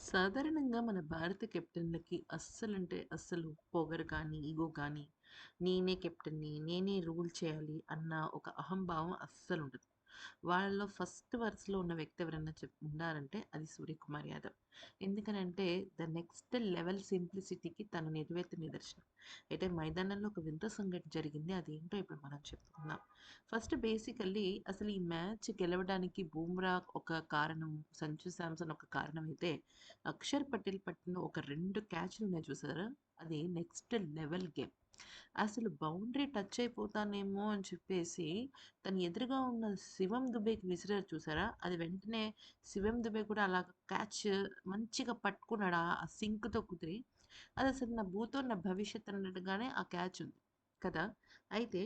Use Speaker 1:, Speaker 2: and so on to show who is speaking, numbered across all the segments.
Speaker 1: సాధారణంగా మన భారత కెప్టెన్‌లకి అస్సలంటే అస్సలు పొగరు కానీ, ఇగో కానీ, నేనే కెప్టెన్‌ని, నేనే రూల్ చేయాలి అన్న ఒక అహంభావం అస్సలుండదు. వాళ్ళలో ఫస్ట్ వరుసలో ఉన్న వ్యక్తి ఎవరన్నా ఉన్నారంటే అది సూర్యకుమార్ యాదవ్. ఎందుకనంటే ద నెక్స్ట్ లెవెల్ సింప్లిసిటీకి తను నిలువెత్తు నిదర్శనం. అయితే మైదానంలో ఒక వింత సంఘటన జరిగింది. అదేంటో ఇప్పుడు మనం చెప్పుకుందాం. ఫస్ట్ బేసికల్లీ అసలు ఈ మ్యాచ్ గెలవడానికి బూమ్రా ఒక కారణం, సంజు శాంసన్ ఒక కారణం అయితే, అక్షర్ పటేల్ పట్టిన ఒక 2 క్యాచ్‌లున్నాయి చూసారా? అది నెక్స్ట్ లెవెల్ గేమ్. అసలు బౌండరీ టచ్ అయిపోతానేమో అని చెప్పేసి, తన ఎదురుగా ఉన్న శివం దుబేకి విసిరారు చూసారా? అది వెంటనే శివం దుబే కూడా అలాగ క్యాచ్ మంచిగా పట్టుకున్నాడు. ఆ సింక్‌తో కుదిరి. అదసలు నా భూతో నా భవిష్యత్ అన్నట్టుగానే ఆ క్యాచ్ ఉంది. కదా! అయితే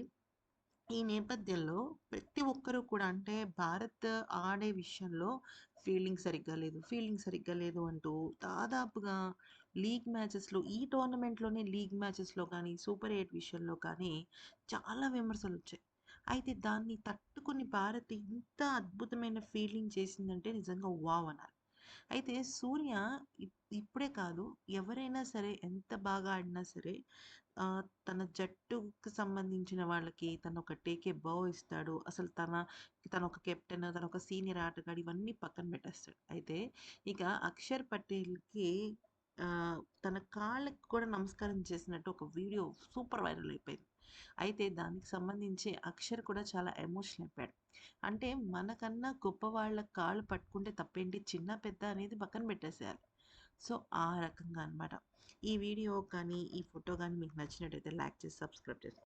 Speaker 1: ఈ నేపథ్యంలో ప్రతి ఒక్కరు కూడా అంటే భారత్ ఆడే విషయంలో ఫీల్డింగ్ సరిగ్గా లేదు అంటూ దాదాపుగా లీగ్ మ్యాచెస్‌లో ఈ టోర్నమెంట్‌లోనే లీగ్ మ్యాచెస్‌లో కానీ, సూపర్ 8 విషయంలో కానీ చాలా విమర్శలొచ్చాయి. అయితే దాన్ని తట్టుకొని భారత్ ఇంత అద్భుతమైన ఫీల్డింగ్ చేసిందంటే నిజంగా వావ్ అనాలి. అయితే సూర్య ఇప్పుడే కాదు ఎవరైనా సరే ఎంత బాగా ఆడినా సరే తన జట్టుకి సంబంధించిన వాళ్ళకి తనొక టేక్ ఏ బౌ ఇస్తాడు. అసలు తనొక కెప్టెన్, తనొక సీనియర్ ఆటగాడు ఇవన్నీ పక్కన పెట్టేస్తాడు. అయితే ఇక అక్షర్ పటేల్‌కి తన కాళ్ళకి కూడా నమస్కారం చేసినట్టు ఒక వీడియో సూపర్ వైరల్ అయిపోయింది. అయితే దానికి సంబంధించి అక్షర్ కూడా చాలా ఎమోషనల్ అయిపోయాడు. అంటే మనకన్నా గొప్ప వాళ్ళ కాళ్ళు పట్టుకుంటే తప్పేంటి? చిన్న, పెద్ద అనేది పక్కన పెట్టేసేయాలి. సో, ఆ రకంగా అన్నమాట. ఈ వీడియో కానీ, ఈ ఫోటో గాని మీకు నచ్చినట్టయితే లైక్ చేసి, సబ్స్క్రైబ్ చేసుకోండి.